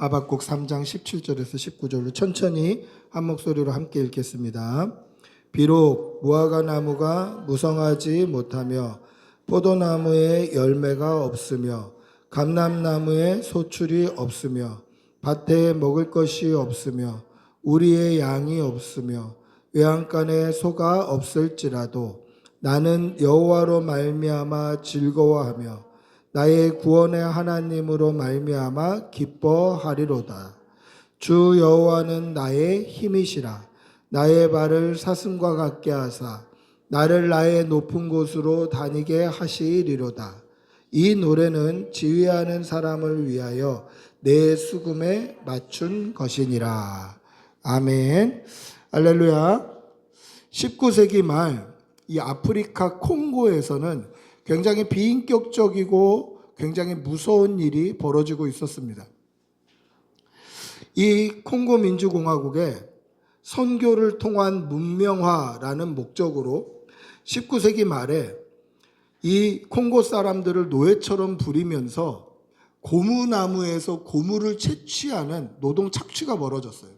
하박국 3장 17절에서 19절로 천천히 한 목소리로 함께 읽겠습니다. 비록 무화과 나무가 무성하지 못하며 포도나무에 열매가 없으며 감람나무에 소출이 없으며 밭에 먹을 것이 없으며 우리의 양이 없으며 외양간에 소가 없을지라도 나는 여호와로 말미암아 즐거워하며 나의 구원의 하나님으로 말미암아 기뻐하리로다. 주 여호와는 나의 힘이시라. 나의 발을 사슴과 같게 하사 나를 나의 높은 곳으로 다니게 하시리로다. 이 노래는 지휘하는 사람을 위하여 내 수금에 맞춘 것이니라. 아멘. 할렐루야. 19세기 말 이 아프리카 콩고에서는 굉장히 비인격적이고 굉장히 무서운 일이 벌어지고 있었습니다. 이 콩고 민주공화국에 선교를 통한 문명화라는 목적으로 19세기 말에 이 콩고 사람들을 노예처럼 부리면서 고무나무에서 고무를 채취하는 노동 착취가 벌어졌어요.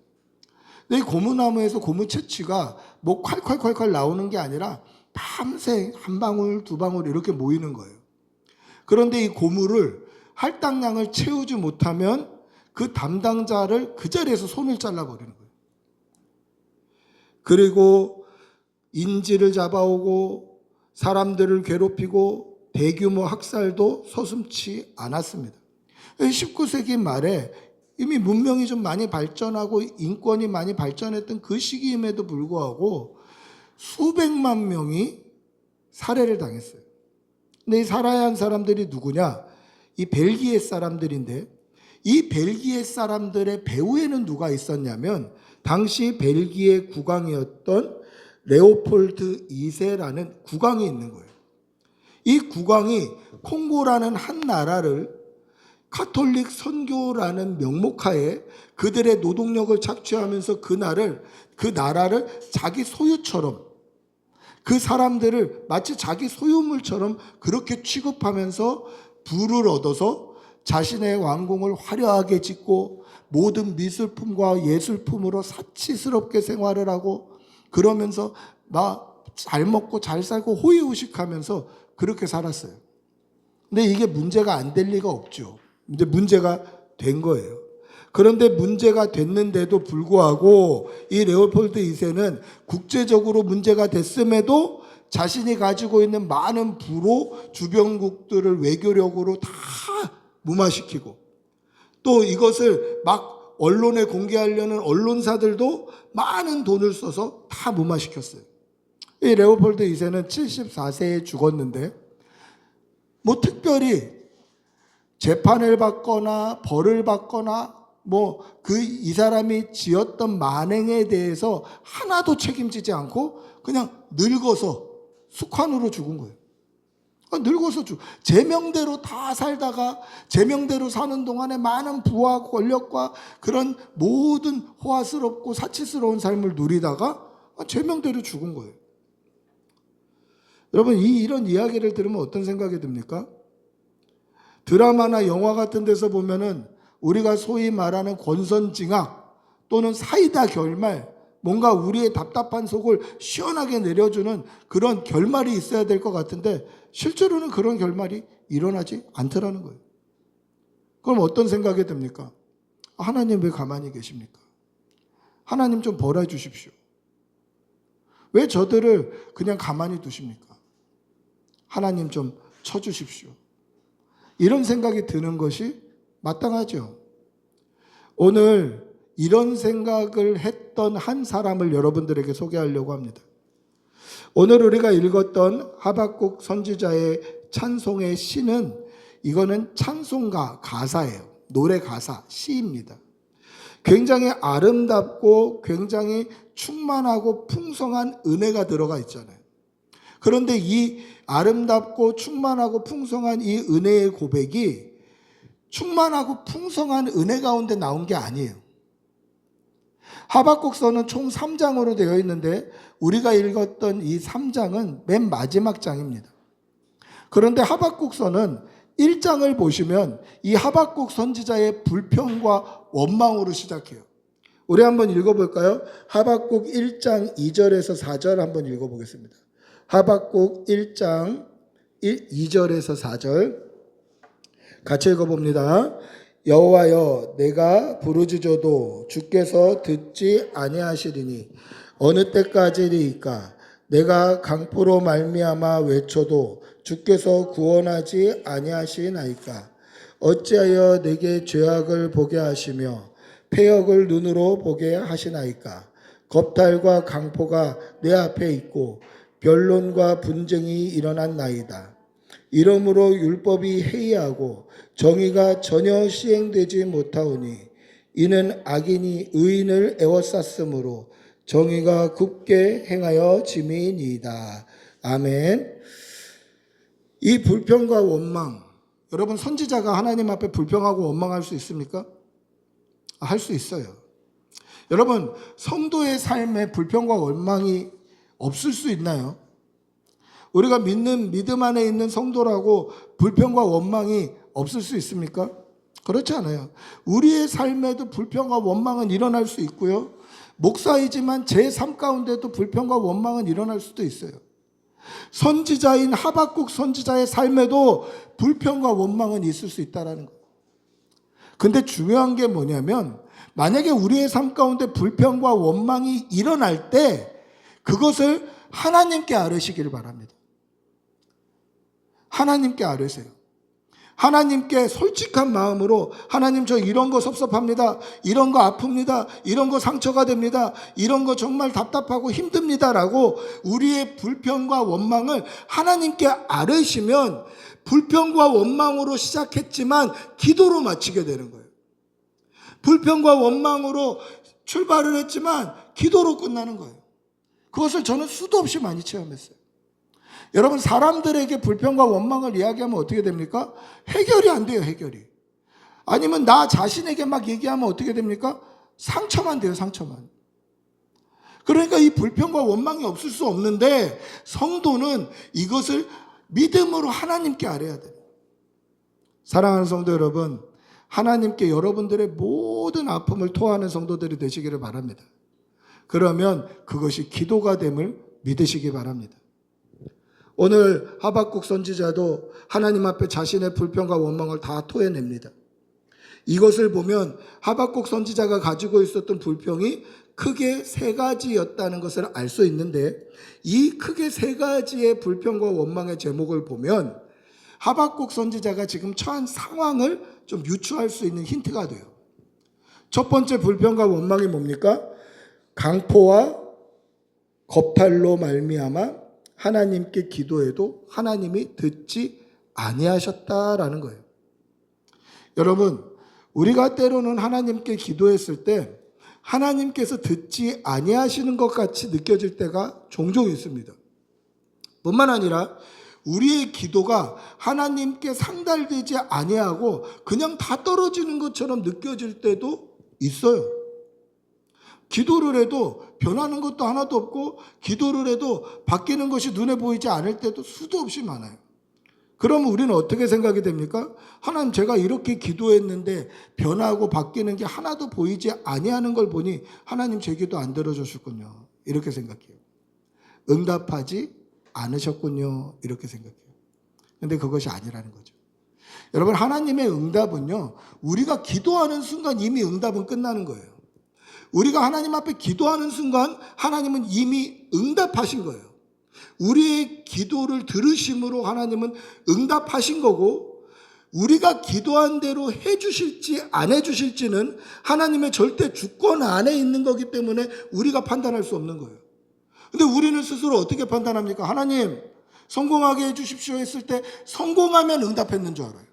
근데 이 고무나무에서 고무 채취가 뭐 콸콸콸콸 나오는 게 아니라 밤새 한 방울 두 방울 이렇게 모이는 거예요. 그런데 이 고무를 할당량을 채우지 못하면 그 담당자를 그 자리에서 손을 잘라버리는 거예요. 그리고 인질을 잡아오고 사람들을 괴롭히고 대규모 학살도 서슴지 않았습니다. 19세기 말에 이미 문명이 좀 많이 발전하고 인권이 많이 발전했던 그 시기임에도 불구하고 수백만 명이 살해를 당했어요. 근데 이 살해한 사람들이 누구냐? 이 벨기에 사람들인데 이 벨기에 사람들의 배후에는 누가 있었냐면 당시 벨기에 국왕이었던 레오폴드 2세라는 국왕이 있는 거예요. 이 국왕이 콩고라는 한 나라를 카톨릭 선교라는 명목하에 그들의 노동력을 착취하면서 그 나라를 자기 소유처럼, 그 사람들을 마치 자기 소유물처럼 그렇게 취급하면서 부를 얻어서 자신의 왕궁을 화려하게 짓고 모든 미술품과 예술품으로 사치스럽게 생활을 하고 그러면서 막 잘 먹고 잘 살고 호의호식하면서 그렇게 살았어요. 근데 이게 문제가 안 될 리가 없죠. 이제 문제가 된 거예요. 그런데 문제가 됐는데도 불구하고 이 레오폴드 2세는 국제적으로 문제가 됐음에도 자신이 가지고 있는 많은 부로 주변국들을 외교력으로 다 무마시키고 또 이것을 막 언론에 공개하려는 언론사들도 많은 돈을 써서 다 무마시켰어요. 이 레오폴드 2세는 74세에 죽었는데 뭐 특별히 재판을 받거나 벌을 받거나 뭐 이 사람이 지었던 만행에 대해서 하나도 책임지지 않고 그냥 늙어서 숙환으로 죽은 거예요. 늙어서 제 명대로 다 살다가 제 명대로 사는 동안에 많은 부와 권력과 그런 모든 호화스럽고 사치스러운 삶을 누리다가 제 명대로 죽은 거예요. 여러분 이런 이야기를 들으면 어떤 생각이 듭니까? 드라마나 영화 같은 데서 보면은 우리가 소위 말하는 권선징악 또는 사이다 결말, 뭔가 우리의 답답한 속을 시원하게 내려주는 그런 결말이 있어야 될 것 같은데 실제로는 그런 결말이 일어나지 않더라는 거예요. 그럼 어떤 생각이 듭니까? 하나님 왜 가만히 계십니까? 하나님 좀 벌해 주십시오. 왜 저들을 그냥 가만히 두십니까? 하나님 좀 쳐주십시오. 이런 생각이 드는 것이 마땅하죠. 오늘 이런 생각을 했던 한 사람을 여러분들에게 소개하려고 합니다. 오늘 우리가 읽었던 하박국 선지자의 찬송의 시는 이거는 찬송가 가사예요. 노래 가사, 시입니다. 굉장히 아름답고 굉장히 충만하고 풍성한 은혜가 들어가 있잖아요. 그런데 이 아름답고 충만하고 풍성한 이 은혜의 고백이 충만하고 풍성한 은혜 가운데 나온 게 아니에요. 하박국서는 총 3장으로 되어 있는데 우리가 읽었던 이 3장은 맨 마지막 장입니다. 그런데 하박국서는 1장을 보시면 이 하박국 선지자의 불평과 원망으로 시작해요. 우리 한번 읽어볼까요? 하박국 1장 2절에서 4절 한번 읽어보겠습니다. 하박국 1장 2절에서 4절 같이 읽어봅니다. 여호와여, 내가 부르짖어도 주께서 듣지 아니하시리니 어느 때까지리이까? 내가 강포로 말미암아 외쳐도 주께서 구원하지 아니하시나이까? 어찌하여 내게 죄악을 보게 하시며 패역을 눈으로 보게 하시나이까? 겁탈과 강포가 내 앞에 있고 변론과 분쟁이 일어났나이다. 이러므로 율법이 해이하고 정의가 전혀 시행되지 못하오니 이는 악인이 의인을 애워쌌으므로 정의가 굳게 행하여 짐이니이다. 아멘. 이 불평과 원망, 여러분 선지자가 하나님 앞에 불평하고 원망할 수 있습니까? 할 수 있어요. 여러분 성도의 삶에 불평과 원망이 없을 수 있나요? 우리가 믿는 믿음 안에 있는 성도라고 불평과 원망이 없을 수 있습니까? 그렇지 않아요. 우리의 삶에도 불평과 원망은 일어날 수 있고요. 목사이지만 제 삶 가운데도 불평과 원망은 일어날 수도 있어요. 선지자인 하박국 선지자의 삶에도 불평과 원망은 있을 수 있다는 거예요. 근데 중요한 게 뭐냐면 만약에 우리의 삶 가운데 불평과 원망이 일어날 때 그것을 하나님께 아뢰시기를 바랍니다. 하나님께 아뢰세요. 하나님께 솔직한 마음으로 하나님 저 이런 거 섭섭합니다. 이런 거 아픕니다. 이런 거 상처가 됩니다. 이런 거 정말 답답하고 힘듭니다. 라고 우리의 불평과 원망을 하나님께 아뢰시면 불평과 원망으로 시작했지만 기도로 마치게 되는 거예요. 불평과 원망으로 출발을 했지만 기도로 끝나는 거예요. 그것을 저는 수도 없이 많이 체험했어요. 여러분 사람들에게 불평과 원망을 이야기하면 어떻게 됩니까? 해결이 안 돼요. 해결이. 아니면 나 자신에게 막 얘기하면 어떻게 됩니까? 상처만 돼요. 상처만. 그러니까 이 불평과 원망이 없을 수 없는데 성도는 이것을 믿음으로 하나님께 아뢰야 돼요. 사랑하는 성도 여러분, 하나님께 여러분들의 모든 아픔을 토하는 성도들이 되시기를 바랍니다. 그러면 그것이 기도가 됨을 믿으시기 바랍니다. 오늘 하박국 선지자도 하나님 앞에 자신의 불평과 원망을 다 토해냅니다. 이것을 보면 하박국 선지자가 가지고 있었던 불평이 크게 세 가지였다는 것을 알 수 있는데 이 크게 세 가지의 불평과 원망의 제목을 보면 하박국 선지자가 지금 처한 상황을 좀 유추할 수 있는 힌트가 돼요. 첫 번째 불평과 원망이 뭡니까? 강포와 겁탈로 말미암아 하나님께 기도해도 하나님이 듣지 아니하셨다라는 거예요. 여러분, 우리가 때로는 하나님께 기도했을 때 하나님께서 듣지 아니하시는 것 같이 느껴질 때가 종종 있습니다. 뿐만 아니라 우리의 기도가 하나님께 상달되지 아니하고 그냥 다 떨어지는 것처럼 느껴질 때도 있어요. 기도를 해도 변하는 것도 하나도 없고 기도를 해도 바뀌는 것이 눈에 보이지 않을 때도 수도 없이 많아요. 그러면 우리는 어떻게 생각이 됩니까? 하나님 제가 이렇게 기도했는데 변하고 바뀌는 게 하나도 보이지 아니하는 걸 보니 하나님 제 기도 안 들어주셨군요. 이렇게 생각해요. 응답하지 않으셨군요. 이렇게 생각해요. 근데 그것이 아니라는 거죠. 여러분 하나님의 응답은요. 우리가 기도하는 순간 이미 응답은 끝나는 거예요. 우리가 하나님 앞에 기도하는 순간 하나님은 이미 응답하신 거예요. 우리의 기도를 들으심으로 하나님은 응답하신 거고 우리가 기도한 대로 해주실지 안 해주실지는 하나님의 절대 주권 안에 있는 거기 때문에 우리가 판단할 수 없는 거예요. 근데 우리는 스스로 어떻게 판단합니까? 하나님 성공하게 해주십시오 했을 때 성공하면 응답했는 줄 알아요.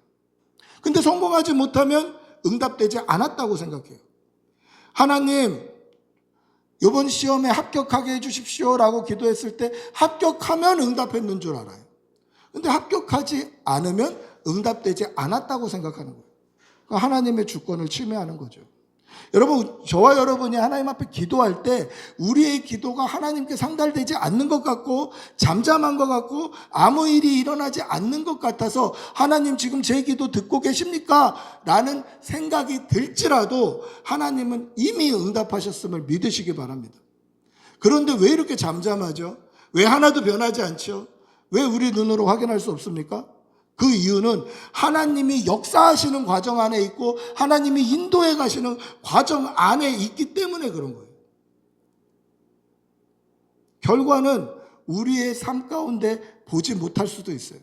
근데 성공하지 못하면 응답되지 않았다고 생각해요. 하나님 이번 시험에 합격하게 해주십시오라고 기도했을 때 합격하면 응답했는 줄 알아요. 근데 합격하지 않으면 응답되지 않았다고 생각하는 거예요. 그러니까 하나님의 주권을 침해하는 거죠. 여러분, 저와 여러분이 하나님 앞에 기도할 때 우리의 기도가 하나님께 상달되지 않는 것 같고 잠잠한 것 같고 아무 일이 일어나지 않는 것 같아서 하나님 지금 제 기도 듣고 계십니까? 라는 생각이 들지라도 하나님은 이미 응답하셨음을 믿으시기 바랍니다. 그런데 왜 이렇게 잠잠하죠? 왜 하나도 변하지 않죠? 왜 우리 눈으로 확인할 수 없습니까? 그 이유는 하나님이 역사하시는 과정 안에 있고 하나님이 인도해 가시는 과정 안에 있기 때문에 그런 거예요. 결과는 우리의 삶 가운데 보지 못할 수도 있어요.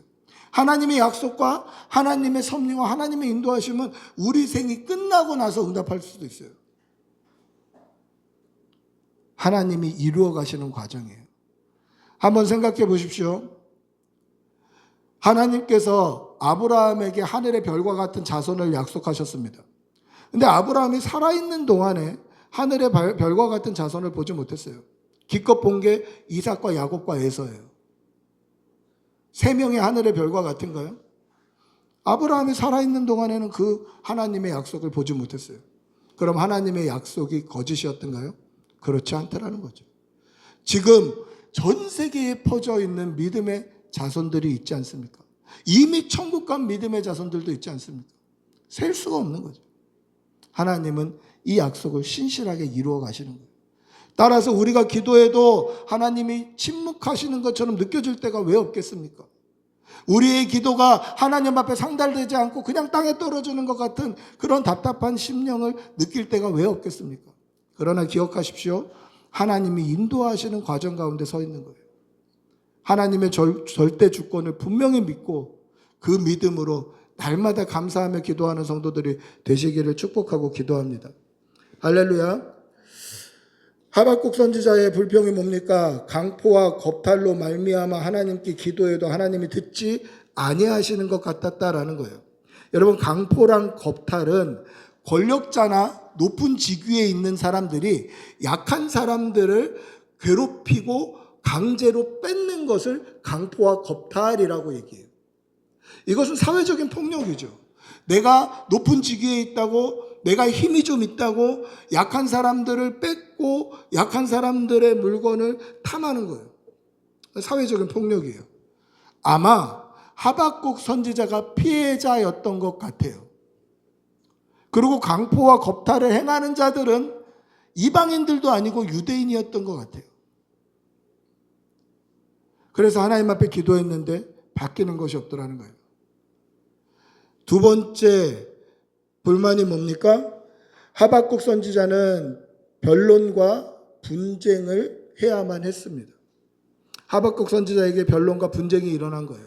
하나님의 약속과 하나님의 섭리와 하나님의 인도하심은 우리 생이 끝나고 나서 응답할 수도 있어요. 하나님이 이루어 가시는 과정이에요. 한번 생각해 보십시오. 하나님께서 아브라함에게 하늘의 별과 같은 자손을 약속하셨습니다. 근데 아브라함이 살아있는 동안에 하늘의 별과 같은 자손을 보지 못했어요. 기껏 본 게 이삭과 야곱과 에서예요. 3명의 하늘의 별과 같은가요? 아브라함이 살아있는 동안에는 그 하나님의 약속을 보지 못했어요. 그럼 하나님의 약속이 거짓이었던가요? 그렇지 않다라는 거죠. 지금 전 세계에 퍼져 있는 믿음의 자손들이 있지 않습니까? 이미 천국 간 믿음의 자손들도 있지 않습니까? 셀 수가 없는 거죠. 하나님은 이 약속을 신실하게 이루어 가시는 거예요. 따라서 우리가 기도해도 하나님이 침묵하시는 것처럼 느껴질 때가 왜 없겠습니까? 우리의 기도가 하나님 앞에 상달되지 않고 그냥 땅에 떨어지는 것 같은 그런 답답한 심령을 느낄 때가 왜 없겠습니까? 그러나 기억하십시오. 하나님이 인도하시는 과정 가운데 서 있는 거예요. 하나님의 절대 주권을 분명히 믿고 그 믿음으로 날마다 감사하며 기도하는 성도들이 되시기를 축복하고 기도합니다. 할렐루야. 하박국 선지자의 불평이 뭡니까? 강포와 겁탈로 말미암아 하나님께 기도해도 하나님이 듣지 아니하시는 것 같았다라는 거예요. 여러분, 강포랑 겁탈은 권력자나 높은 직위에 있는 사람들이 약한 사람들을 괴롭히고 강제로 뺏는 것을 강포와 겁탈이라고 얘기해요. 이것은 사회적인 폭력이죠. 내가 높은 직위에 있다고, 내가 힘이 좀 있다고 약한 사람들을 뺏고 약한 사람들의 물건을 탐하는 거예요. 사회적인 폭력이에요. 아마 하박국 선지자가 피해자였던 것 같아요. 그리고 강포와 겁탈을 행하는 자들은 이방인들도 아니고 유대인이었던 것 같아요. 그래서 하나님 앞에 기도했는데 바뀌는 것이 없더라는 거예요. 두 번째 불만이 뭡니까? 하박국 선지자는 변론과 분쟁을 해야만 했습니다. 하박국 선지자에게 변론과 분쟁이 일어난 거예요.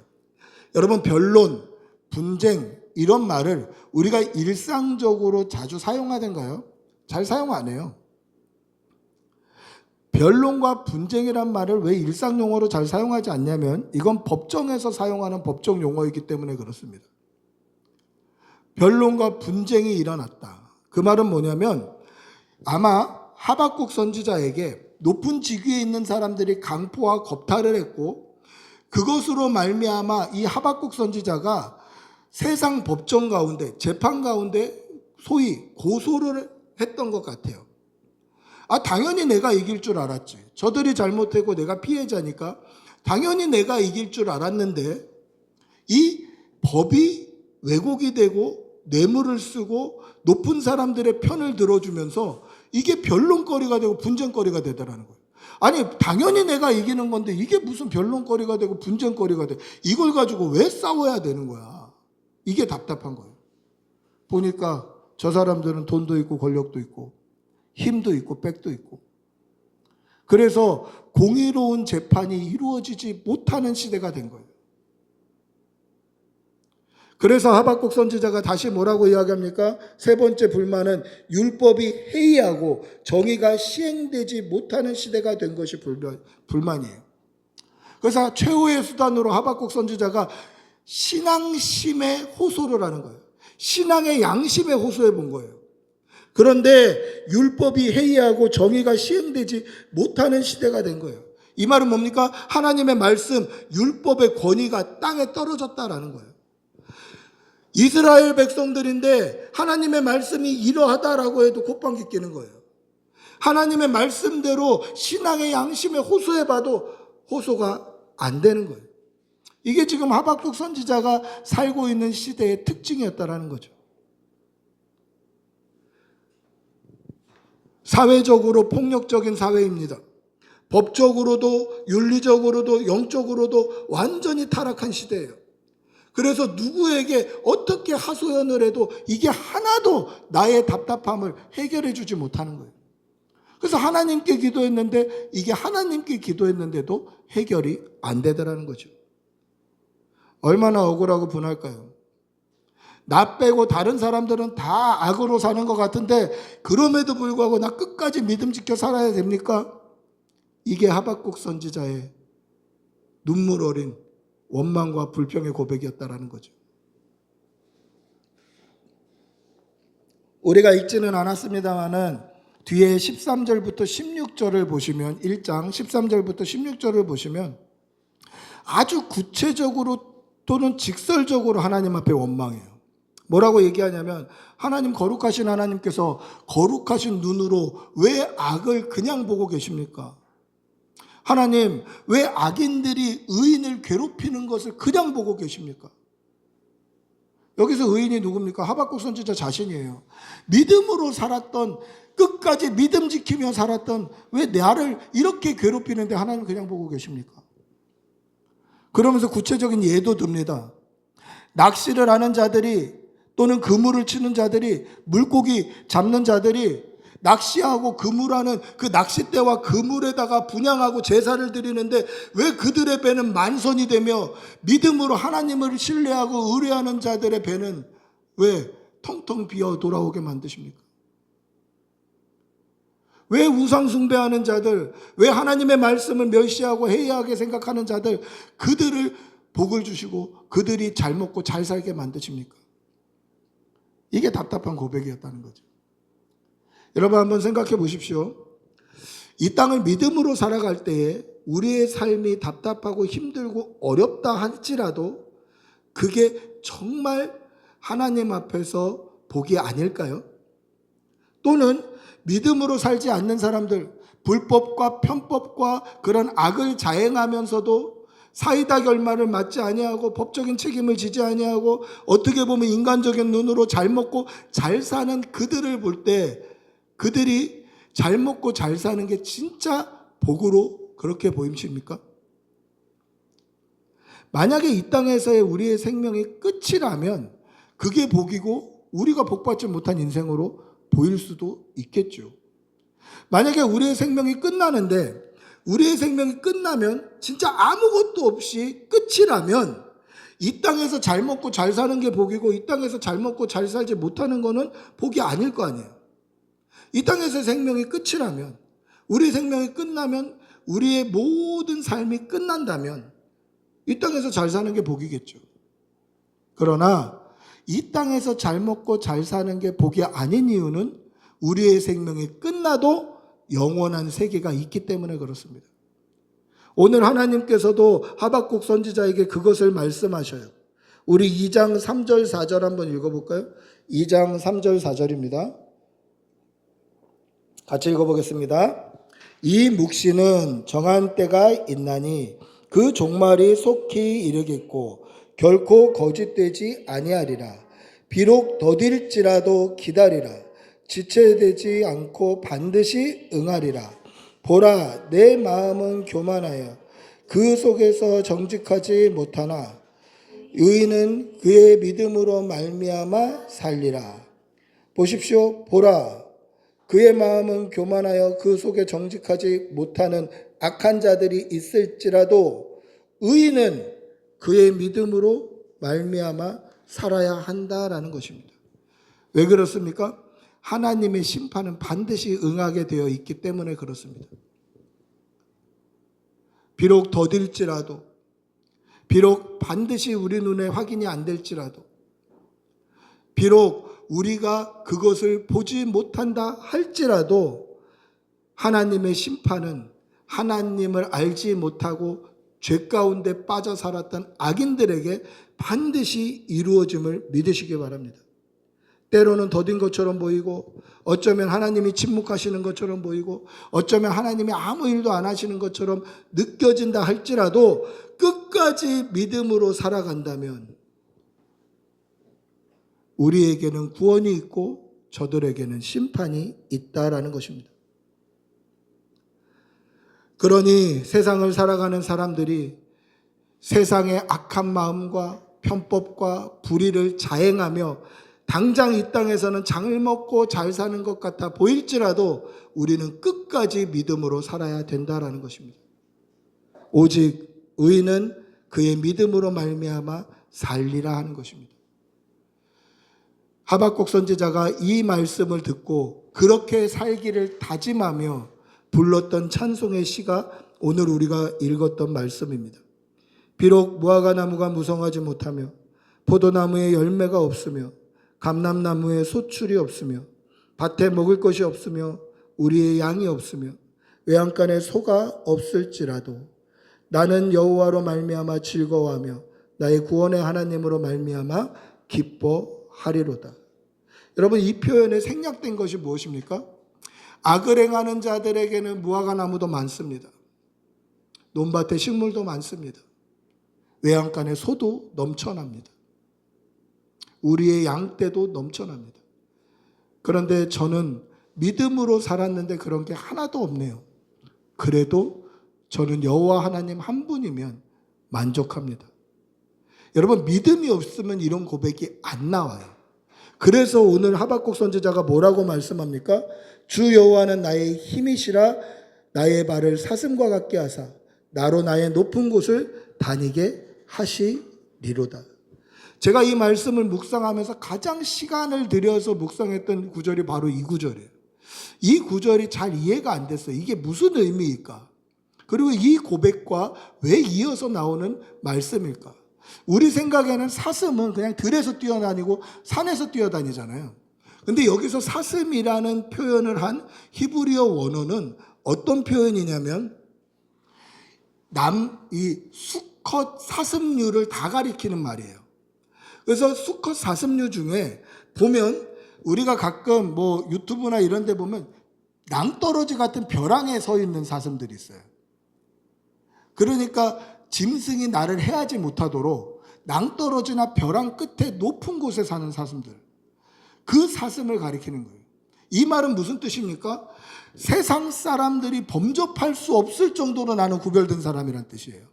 여러분, 변론, 분쟁 이런 말을 우리가 일상적으로 자주 사용하던가요? 잘 사용 안 해요. 변론과 분쟁이란 말을 왜 일상 용어로 잘 사용하지 않냐면 이건 법정에서 사용하는 법정 용어이기 때문에 그렇습니다. 변론과 분쟁이 일어났다. 그 말은 뭐냐면 아마 하박국 선지자에게 높은 직위에 있는 사람들이 강포와 겁탈을 했고 그것으로 말미암아 이 하박국 선지자가 세상 법정 가운데 재판 가운데 소위 고소를 했던 것 같아요. 당연히 내가 이길 줄 알았지. 저들이 잘못했고 내가 피해자니까 당연히 내가 이길 줄 알았는데 이 법이 왜곡이 되고 뇌물을 쓰고 높은 사람들의 편을 들어주면서 이게 변론거리가 되고 분쟁거리가 되더라는 거예요. 아니, 당연히 내가 이기는 건데 이게 무슨 변론거리가 되고 분쟁거리가 돼. 이걸 가지고 왜 싸워야 되는 거야. 이게 답답한 거예요. 보니까 저 사람들은 돈도 있고 권력도 있고 힘도 있고 백도 있고 그래서 공의로운 재판이 이루어지지 못하는 시대가 된 거예요. 그래서 하박국 선지자가 다시 뭐라고 이야기합니까? 세 번째 불만은 율법이 해이하고 정의가 시행되지 못하는 시대가 된 것이 불만이에요. 그래서 최후의 수단으로 하박국 선지자가 신앙심에 호소를 하는 거예요. 신앙의 양심에 호소해 본 거예요. 그런데 율법이 해이하고 정의가 시행되지 못하는 시대가 된 거예요. 이 말은 뭡니까? 하나님의 말씀, 율법의 권위가 땅에 떨어졌다라는 거예요. 이스라엘 백성들인데 하나님의 말씀이 이러하다라고 해도 콧방귀 뀌는 거예요. 하나님의 말씀대로 신앙의 양심에 호소해봐도 호소가 안 되는 거예요. 이게 지금 하박국 선지자가 살고 있는 시대의 특징이었다라는 거죠. 사회적으로 폭력적인 사회입니다. 법적으로도 윤리적으로도 영적으로도 완전히 타락한 시대예요. 그래서 누구에게 어떻게 하소연을 해도 이게 하나도 나의 답답함을 해결해 주지 못하는 거예요. 그래서 하나님께 기도했는데 이게 하나님께 기도했는데도 해결이 안 되더라는 거죠. 얼마나 억울하고 분할까요? 나 빼고 다른 사람들은 다 악으로 사는 것 같은데 그럼에도 불구하고 나 끝까지 믿음 지켜 살아야 됩니까? 이게 하박국 선지자의 눈물 어린 원망과 불평의 고백이었다라는 거죠. 우리가 읽지는 않았습니다만은 뒤에 13절부터 16절을 보시면 1장 13절부터 16절을 보시면 아주 구체적으로 또는 직설적으로 하나님 앞에 원망해요. 뭐라고 얘기하냐면 하나님 거룩하신 하나님께서 거룩하신 눈으로 왜 악을 그냥 보고 계십니까? 하나님 왜 악인들이 의인을 괴롭히는 것을 그냥 보고 계십니까? 여기서 의인이 누굽니까? 하박국 선지자 자신이에요. 믿음으로 살았던 끝까지 믿음 지키며 살았던 왜 나를 이렇게 괴롭히는데 하나님 그냥 보고 계십니까? 그러면서 구체적인 예도 듭니다. 낚시를 하는 자들이 또는 그물을 치는 자들이 물고기 잡는 자들이 낚시하고 그물하는 그 낚싯대와 그물에다가 분향하고 제사를 드리는데 왜 그들의 배는 만선이 되며 믿음으로 하나님을 신뢰하고 의뢰하는 자들의 배는 왜 텅텅 비어 돌아오게 만드십니까? 왜 우상 숭배하는 자들, 왜 하나님의 말씀을 멸시하고 해이하게 생각하는 자들, 그들을 복을 주시고 그들이 잘 먹고 잘 살게 만드십니까? 이게 답답한 고백이었다는 거죠. 여러분 한번 생각해 보십시오. 이 땅을 믿음으로 살아갈 때에 우리의 삶이 답답하고 힘들고 어렵다 할지라도 그게 정말 하나님 앞에서 복이 아닐까요? 또는 믿음으로 살지 않는 사람들, 불법과 편법과 그런 악을 자행하면서도 사이다 결말을 맞지 아니하고 법적인 책임을 지지 아니하고 어떻게 보면 인간적인 눈으로 잘 먹고 잘 사는 그들을 볼 때 그들이 잘 먹고 잘 사는 게 진짜 복으로 그렇게 보이십니까? 만약에 이 땅에서의 우리의 생명이 끝이라면 그게 복이고 우리가 복받지 못한 인생으로 보일 수도 있겠죠. 만약에 우리의 생명이 끝나는데 우리의 생명이 끝나면 진짜 아무것도 없이 끝이라면 이 땅에서 잘 먹고 잘 사는 게 복이고 이 땅에서 잘 먹고 잘 살지 못하는 거는 복이 아닐 거 아니에요. 이 땅에서 생명이 끝이라면 우리 생명이 끝나면 우리의 모든 삶이 끝난다면 이 땅에서 잘 사는 게 복이겠죠. 그러나 이 땅에서 잘 먹고 잘 사는 게 복이 아닌 이유는 우리의 생명이 끝나도 영원한 세계가 있기 때문에 그렇습니다. 오늘 하나님께서도 하박국 선지자에게 그것을 말씀하셔요. 우리 2장 3절 4절 한번 읽어볼까요? 2장 3절 4절입니다. 같이 읽어보겠습니다. 이 묵시는 정한 때가 있나니 그 종말이 속히 이르겠고 결코 거짓되지 아니하리라. 비록 더딜지라도 기다리라. 지체되지 않고 반드시 응하리라. 보라, 내 마음은 교만하여 그 속에서 정직하지 못하나 의인은 그의 믿음으로 말미암아 살리라. 보십시오. 보라, 그의 마음은 교만하여 그 속에 정직하지 못하는 악한 자들이 있을지라도 의인은 그의 믿음으로 말미암아 살아야 한다라는 것입니다. 왜 그렇습니까? 하나님의 심판은 반드시 응하게 되어 있기 때문에 그렇습니다. 비록 더딜지라도, 비록 반드시 우리 눈에 확인이 안 될지라도, 비록 우리가 그것을 보지 못한다 할지라도 하나님의 심판은 하나님을 알지 못하고 죄 가운데 빠져 살았던 악인들에게 반드시 이루어짐을 믿으시기 바랍니다. 때로는 더딘 것처럼 보이고, 어쩌면 하나님이 침묵하시는 것처럼 보이고, 어쩌면 하나님이 아무 일도 안 하시는 것처럼 느껴진다 할지라도 끝까지 믿음으로 살아간다면 우리에게는 구원이 있고 저들에게는 심판이 있다라는 것입니다. 그러니 세상을 살아가는 사람들이 세상의 악한 마음과 편법과 불의를 자행하며 당장 이 땅에서는 장을 먹고 잘 사는 것 같아 보일지라도 우리는 끝까지 믿음으로 살아야 된다라는 것입니다. 오직 의인은 그의 믿음으로 말미암아 살리라 하는 것입니다. 하박국 선지자가 이 말씀을 듣고 그렇게 살기를 다짐하며 불렀던 찬송의 시가 오늘 우리가 읽었던 말씀입니다. 비록 무화과 나무가 무성하지 못하며 포도나무에 열매가 없으며 감람나무에 소출이 없으며 밭에 먹을 것이 없으며 우리의 양이 없으며 외양간에 소가 없을지라도 나는 여호와로 말미암아 즐거워하며 나의 구원의 하나님으로 말미암아 기뻐하리로다. 여러분, 이 표현에 생략된 것이 무엇입니까? 악을 행하는 자들에게는 무화과 나무도 많습니다. 논밭에 식물도 많습니다. 외양간에 소도 넘쳐납니다. 우리의 양떼도 넘쳐납니다. 그런데 저는 믿음으로 살았는데 그런 게 하나도 없네요. 그래도 저는 여호와 하나님 한 분이면 만족합니다. 여러분, 믿음이 없으면 이런 고백이 안 나와요. 그래서 오늘 하박국 선지자가 뭐라고 말씀합니까? 주 여호와는 나의 힘이시라 나의 발을 사슴과 같게 하사 나로 나의 높은 곳을 다니게 하시리로다. 제가 이 말씀을 묵상하면서 가장 시간을 들여서 묵상했던 구절이 바로 이 구절이에요. 이 구절이 잘 이해가 안 됐어요. 이게 무슨 의미일까? 그리고 이 고백과 왜 이어서 나오는 말씀일까? 우리 생각에는 사슴은 그냥 들에서 뛰어다니고 산에서 뛰어다니잖아요. 근데 여기서 사슴이라는 표현을 한 히브리어 원어는 어떤 표현이냐면 이 수컷 사슴류를 다 가리키는 말이에요. 그래서 수컷 사슴류 중에 보면 우리가 가끔 뭐 유튜브나 이런 데 보면 낭떠러지 같은 벼랑에 서 있는 사슴들이 있어요. 그러니까 짐승이 나를 해하지 못하도록 낭떠러지나 벼랑 끝에 높은 곳에 사는 사슴들, 그 사슴을 가리키는 거예요. 이 말은 무슨 뜻입니까? 세상 사람들이 범접할 수 없을 정도로 나는 구별된 사람이란 뜻이에요.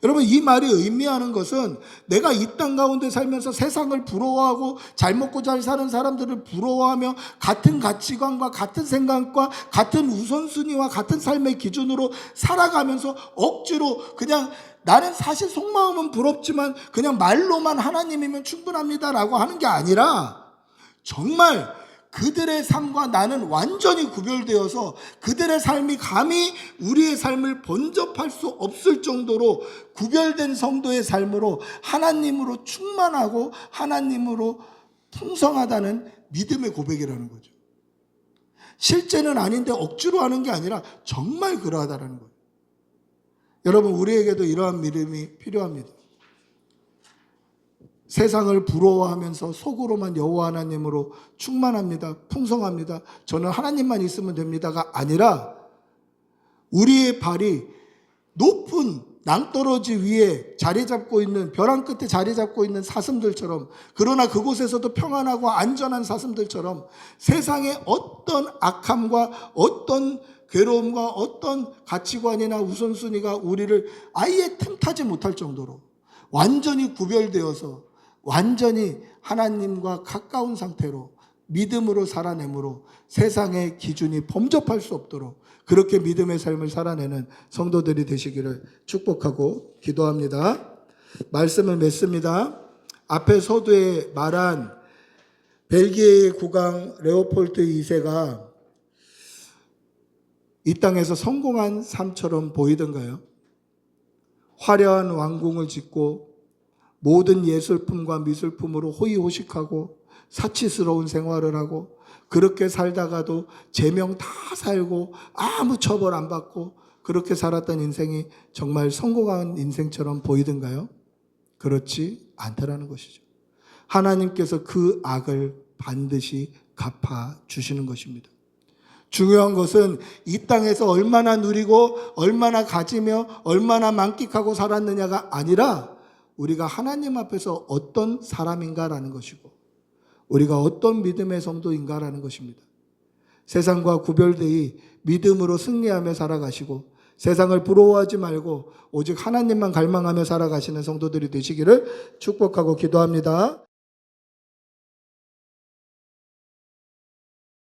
여러분, 이 말이 의미하는 것은 내가 이 땅 가운데 살면서 세상을 부러워하고 잘 먹고 잘 사는 사람들을 부러워하며 같은 가치관과 같은 생각과 같은 우선순위와 같은 삶의 기준으로 살아가면서 억지로 그냥 나는 사실 속마음은 부럽지만 그냥 말로만 하나님이면 충분합니다라고 하는 게 아니라 정말 그들의 삶과 나는 완전히 구별되어서 그들의 삶이 감히 우리의 삶을 번접할 수 없을 정도로 구별된 성도의 삶으로 하나님으로 충만하고 하나님으로 풍성하다는 믿음의 고백이라는 거죠. 실제는 아닌데 억지로 하는 게 아니라 정말 그러하다는 거예요. 여러분, 우리에게도 이러한 믿음이 필요합니다. 세상을 부러워하면서 속으로만 여호와 하나님으로 충만합니다. 풍성합니다. 저는 하나님만 있으면 됩니다가 아니라 우리의 발이 높은 낭떠러지 위에 자리 잡고 있는 벼랑 끝에 자리 잡고 있는 사슴들처럼, 그러나 그곳에서도 평안하고 안전한 사슴들처럼 세상의 어떤 악함과 어떤 괴로움과 어떤 가치관이나 우선순위가 우리를 아예 틈타지 못할 정도로 완전히 구별되어서 완전히 하나님과 가까운 상태로 믿음으로 살아내므로 세상의 기준이 범접할 수 없도록 그렇게 믿음의 삶을 살아내는 성도들이 되시기를 축복하고 기도합니다. 말씀을 맺습니다. 앞에 서두에 말한 벨기에의 국왕 레오폴드 2세가 이 땅에서 성공한 삶처럼 보이던가요? 화려한 왕궁을 짓고 모든 예술품과 미술품으로 호의호식하고 사치스러운 생활을 하고 그렇게 살다가도 제명 다 살고 아무 처벌 안 받고 그렇게 살았던 인생이 정말 성공한 인생처럼 보이던가요? 그렇지 않다라는 것이죠. 하나님께서 그 악을 반드시 갚아 주시는 것입니다. 중요한 것은 이 땅에서 얼마나 누리고 얼마나 가지며 얼마나 만끽하고 살았느냐가 아니라 우리가 하나님 앞에서 어떤 사람인가라는 것이고 우리가 어떤 믿음의 성도인가라는 것입니다. 세상과 구별되이 믿음으로 승리하며 살아가시고 세상을 부러워하지 말고 오직 하나님만 갈망하며 살아가시는 성도들이 되시기를 축복하고 기도합니다.